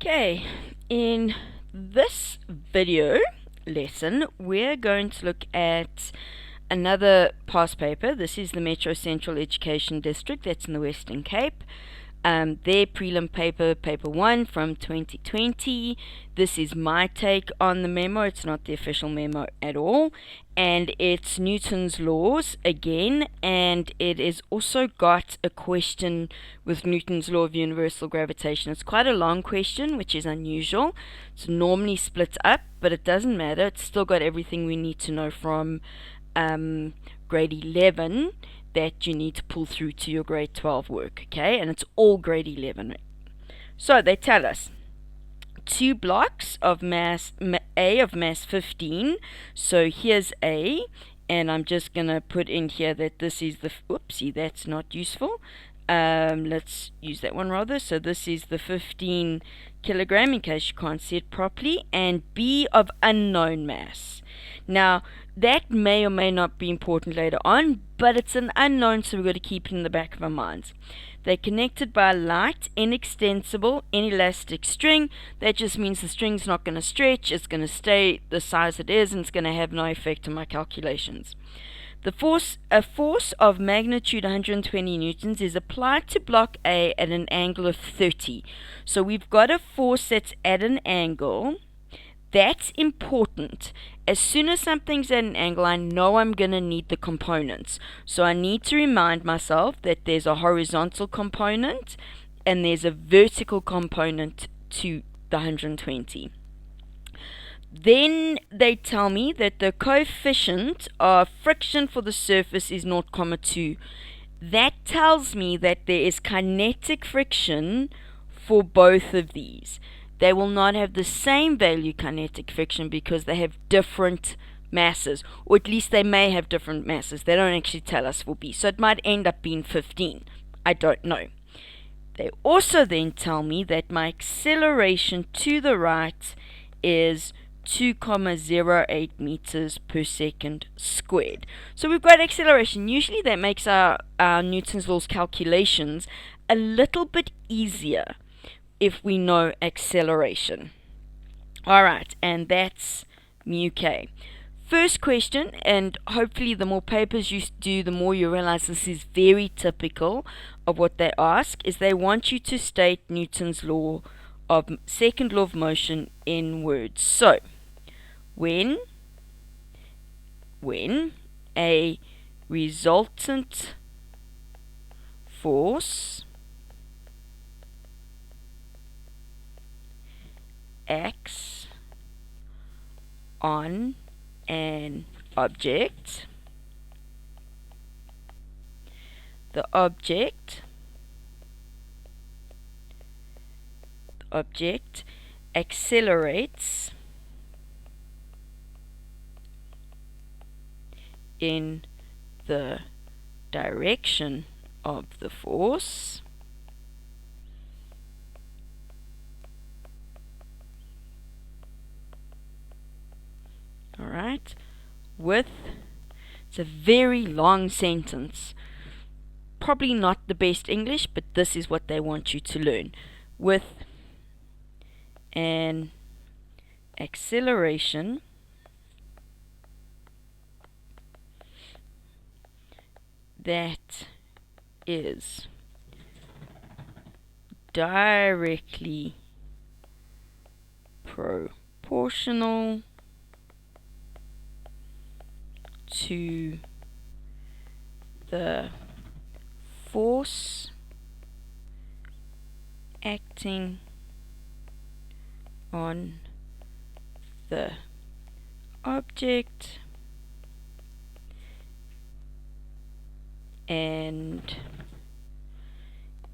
Okay, in this video lesson, we're going to look at another past paper. This is the Metro Central Education District, that's in the Western Cape. Their prelim paper, paper 1 from 2020. This is my take on the memo. It's not the official memo at all. And it's Newton's laws again. And it is also got a question with Newton's law of universal gravitation. It's quite a long question, which is unusual. It's normally split up, but it doesn't matter. It's still got everything we need to know from grade 11 that you need to pull through to your grade 12 work, okay? And it's all grade 11. So they tell us 2 blocks of mass A of mass 15. So here's A, and I'm just gonna put in here that this is the oopsie, that's not useful. Let's use that one rather. So this is the 15 kilogram in case you can't see it properly, and B of unknown mass. Now that may or may not be important later on, but it's an unknown, so we've got to keep it in the back of our minds. They're connected by a light, inextensible, inelastic string. That just means the string's not going to stretch, it's going to stay the size it is, and it's going to have no effect on my calculations. A force of magnitude 120 newtons is applied to block A at an angle of 30. So we've got a force that's at an angle. That's important. As soon as something's at an angle, I know I'm going to need the components. So I need to remind myself that there's a horizontal component and there's a vertical component to the 120. Then they tell me that the coefficient of friction for the surface is 0.2. That tells me that there is kinetic friction for both of these. They will not have the same value kinetic friction because they have different masses, or at least they may have different masses. They don't actually tell us for B, so it might end up being 15. I don't know. They also then tell me that my acceleration to the right is 2.08 meters per second squared. So we've got acceleration. Usually that makes our Newton's laws calculations a little bit easier if we know acceleration. Alright, and that's mu k. First question, and hopefully the more papers you do, the more you realize this is very typical of what they ask, is they want you to state Newton's law of second law of motion in words. So, when a resultant force acts on an object, the object accelerates in the direction of the force alright, it's a very long sentence, probably not the best English, but this is what they want you to learn, with an acceleration that is directly proportional to the force acting on the object and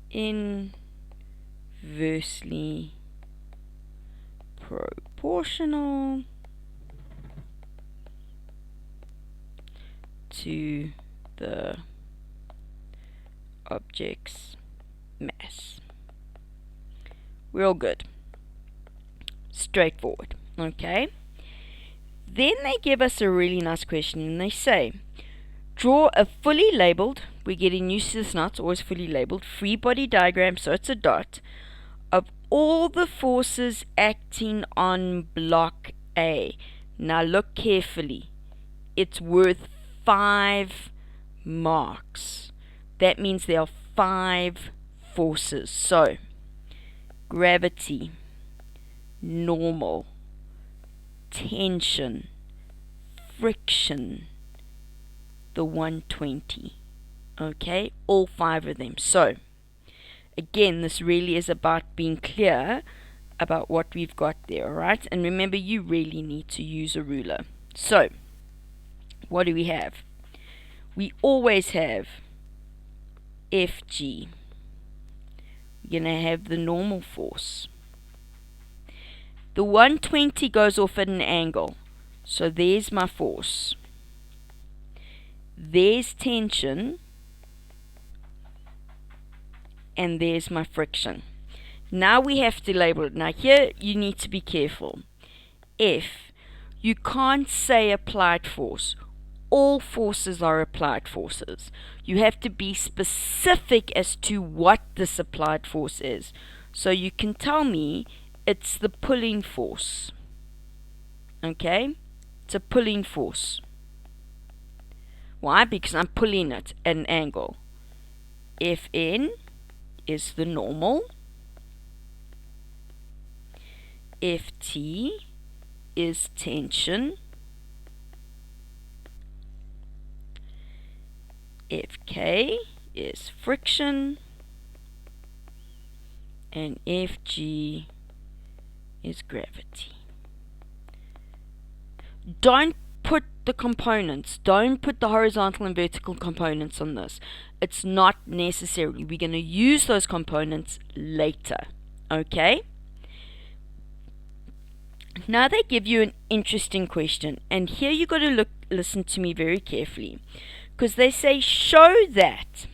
inversely proportional to the object's mass. We're all good. Straightforward. Okay? Then they give us a really nice question and they say, draw a fully labeled, we're getting used to this now, it's always fully labeled, free body diagram, so it's a dot, of all the forces acting on block A. Now look carefully. It's worth 5 marks. That means there are 5 forces. So, gravity, normal, tension, friction, the 120. Okay, all 5 of them. So, again, this really is about being clear about what we've got there, alright? And remember, you really need to use a ruler. So, what do we have? We always have Fg. We're going to have the normal force. The 120 goes off at an angle. So there's my force. There's tension. And there's my friction. Now we have to label it. Now here you need to be careful. F, you can't say applied force. All forces are applied forces. You have to be specific as to what this applied force is. So you can tell me it's the pulling force. Okay? It's a pulling force. Why? Because I'm pulling it at an angle. Fn is the normal. Ft is tension. Fk is friction. And Fg is gravity. Don't put the components, don't put the horizontal and vertical components on this. It's not necessary. We're going to use those components later. Okay? Now they give you an interesting question, and here you got to listen to me very carefully, because they say show that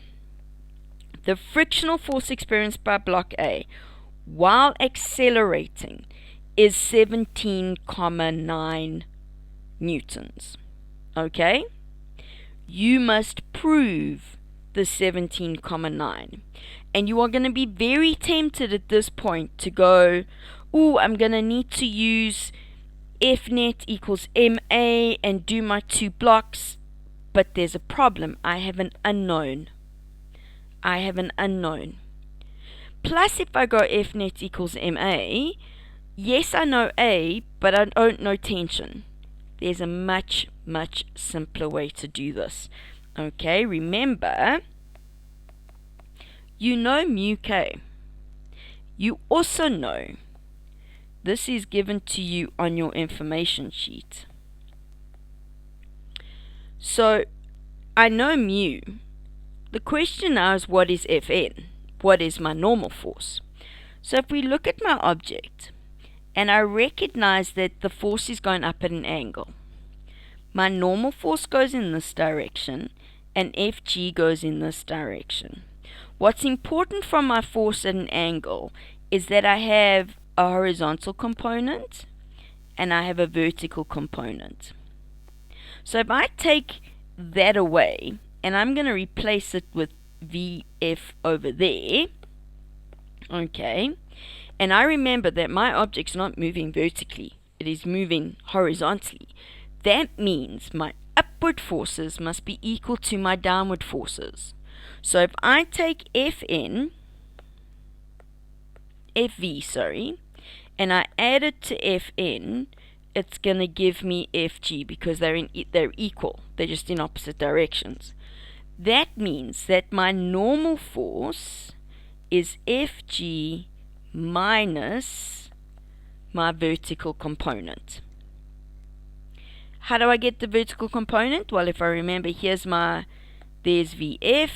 the frictional force experienced by block A while accelerating is 17,9 newtons. Okay? You must prove the 17,9. And you are going to be very tempted at this point to go, ooh, I'm going to need to use F net equals MA and do my 2 blocks. But there's a problem. I have an unknown. Plus, if I go F net equals MA, yes, I know A, but I don't know tension. There's a much, much simpler way to do this. Okay, remember, you know mu k. You also know this is given to you on your information sheet. So, I know mu. The question now is, what is Fn? What is my normal force? So if we look at my object, and I recognize that the force is going up at an angle, my normal force goes in this direction, and Fg goes in this direction. What's important from my force at an angle is that I have a horizontal component, and I have a vertical component. So if I take that away, and I'm going to replace it with Vf over there, okay, and I remember that my object's not moving vertically, it is moving horizontally. That means my upward forces must be equal to my downward forces. So if I take Fv, and I add it to Fn, it's going to give me Fg because they're equal. They're just in opposite directions. That means that my normal force is Fg minus my vertical component. How do I get the vertical component? Well, if I remember, there's Vf,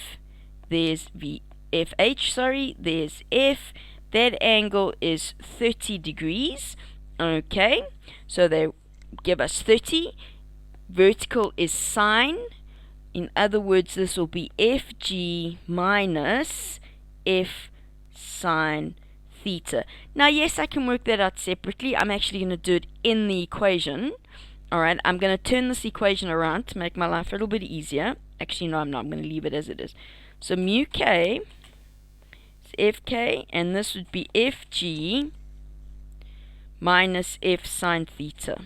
there's Vfh, there's F. That angle is 30 degrees. Okay, so they give us 30. Vertical is sine. In other words, this will be Fg minus F sine theta. Now, yes, I can work that out separately. I'm actually going to do it in the equation. Alright, I'm going to turn this equation around to make my life a little bit easier. Actually, no, I'm not. I'm going to leave it as it is. So mu k is Fk, and this would be Fg minus F sine theta.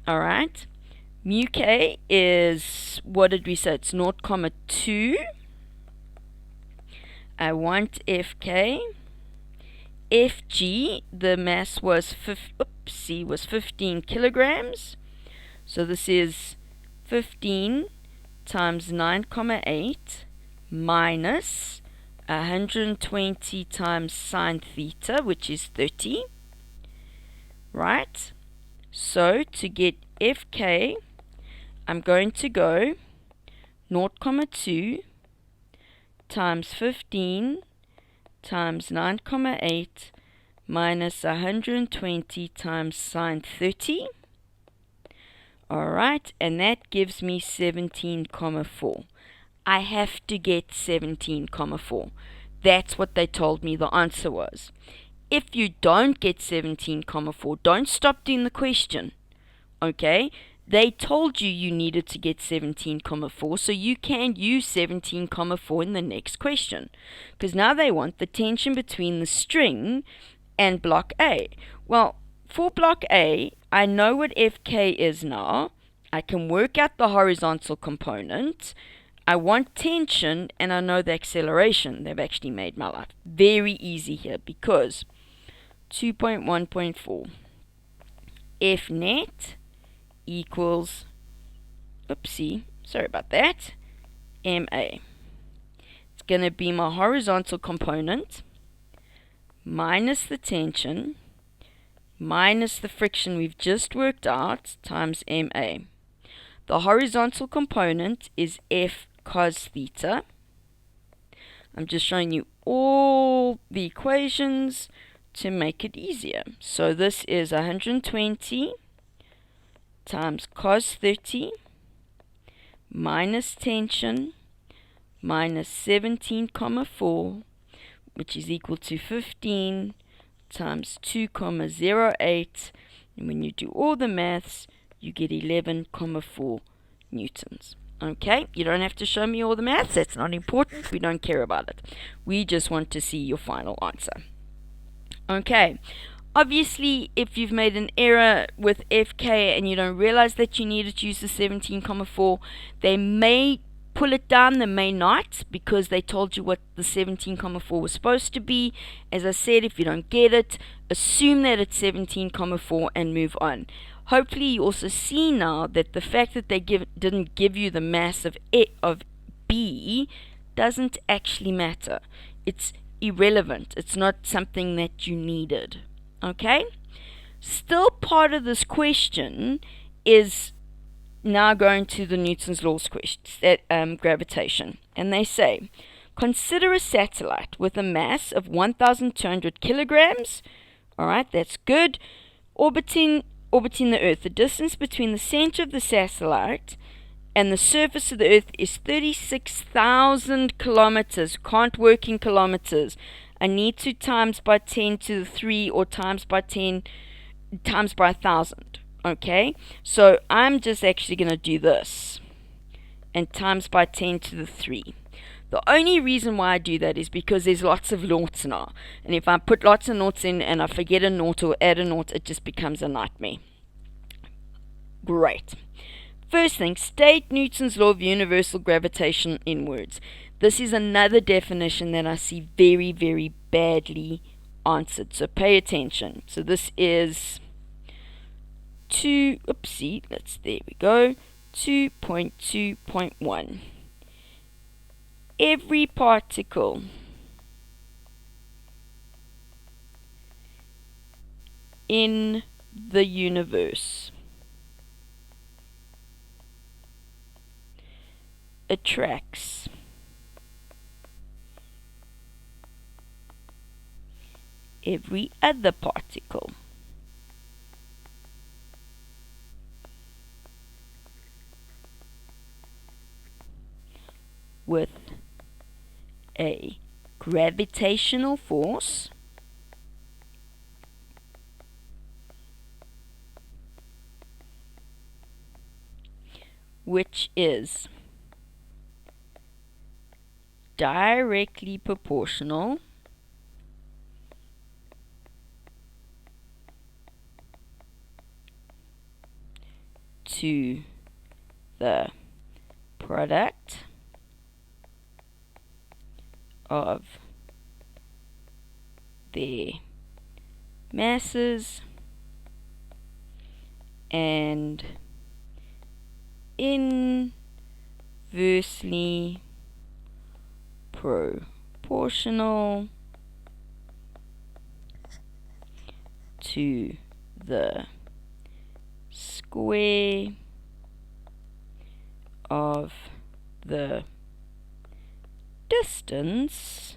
Alright, mu k is, what did we say? It's 0,2. I want Fk. Fg, the mass was 15 kilograms. So this is 15 times 9,8 minus 120 times sine theta, which is 30. Right? So to get Fk, I'm going to go 0,2 times 15 times 9,8 minus 120 times sine 30. Alright, and that gives me 17,4. I have to get 17,4. That's what they told me the answer was. If you don't get 17,4, don't stop doing the question. Okay? They told you needed to get 17,4, so you can use 17,4 in the next question. Because now they want the tension between the string and block A. Well, for block A, I know what Fk is now. I can work out the horizontal component. I want tension, and I know the acceleration. They've actually made my life very easy here, because 2.1.4 F net equals, sorry about that, MA. It's going to be my horizontal component minus the tension minus the friction we've just worked out times MA. The horizontal component is F cos theta. I'm just showing you all the equations to make it easier. So this is 120 times cos 30 minus tension minus 17,4, which is equal to 15 times 2,08, and when you do all the maths, you get 11,4 newtons. Okay, you don't have to show me all the maths, that's not important, we don't care about it. We just want to see your final answer. Okay, obviously, if you've made an error with Fk and you don't realize that you needed to use the 17,4, they may pull it down, they may not, because they told you what the 17,4 was supposed to be. As I said, if you don't get it, assume that it's 17,4 and move on. Hopefully you also see now that the fact that they didn't give you the mass of B doesn't actually matter. It's irrelevant. It's not something that you needed. Okay? Still part of this question is now going to the Newton's laws question, gravitation. And they say, consider a satellite with a mass of 1,200 kilograms. Alright, that's good. Orbiting the Earth. The distance between the center of the satellite and the surface of the Earth is 36,000 kilometers. Can't work in kilometers. I need to times by 10 to the 3 or times by 10 times by 1,000. Okay? So I'm just actually going to do this. And times by 10 to the 3. The only reason why I do that is because there's lots of noughts now. And if I put lots of noughts in and I forget a nought or add a nought, it just becomes a nightmare. Great. First thing, state Newton's law of universal gravitation in words. This is another definition that I see very, very badly answered. So pay attention. So this is there we go, 2.2.1. Every particle in the universe attracts every other particle with a gravitational force which is directly proportional to the product of their masses and inversely proportional to the square of the distance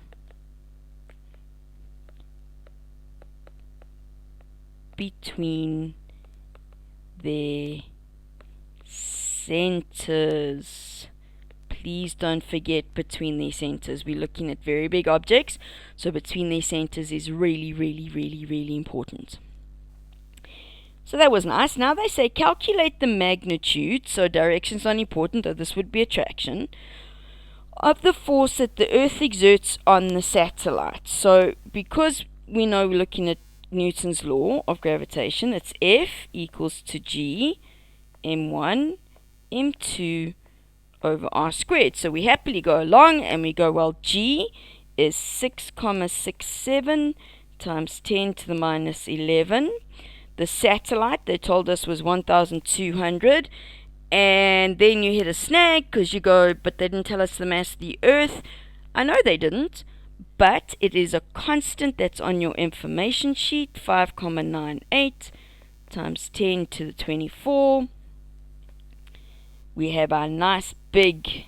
between their centers. Please don't forget between their centers. We're looking at very big objects, so between their centers is really, really, really, really important. So that was nice. Now they say calculate the magnitude, so direction's not important, though this would be attraction, of the force that the Earth exerts on the satellite. So because we know we're looking at Newton's law of gravitation, it's F equals to G m1 m2 over r squared. So we happily go along and we go, well, G is 6,67 times 10 to the minus 11. The satellite, they told us, was 1,200. And then you hit a snag because you go, but they didn't tell us the mass of the Earth. I know they didn't, but it is a constant that's on your information sheet, 5,98 times 10 to the 24. We have our nice big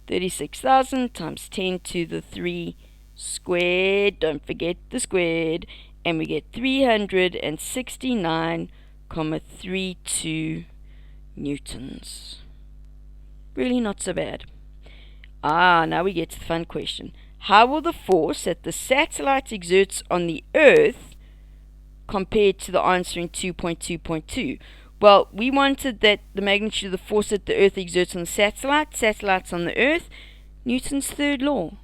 36,000 times 10 to the 3 squared. Don't forget the squared. And we get 369,32 newtons. Really not so bad. Now we get to the fun question. How will the force that the satellite exerts on the Earth compare to the answer in 2.2.2? Well, we wanted that the magnitude of the force that the Earth exerts on the satellite, satellites on the Earth, Newton's third law.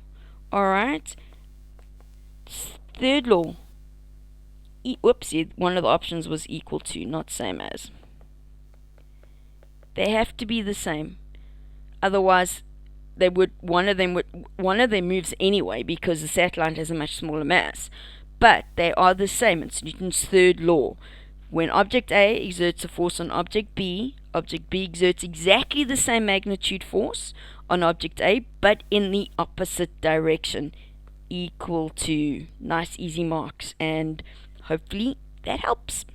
Alright? Third law. Whoopsie, one of the options was equal to, not same as. They have to be the same. Otherwise, one of them moves anyway because the satellite has a much smaller mass. But they are the same. It's Newton's third law. When object A exerts a force on object B exerts exactly the same magnitude force on object A, but in the opposite direction, equal to. Nice easy marks, and hopefully that helps.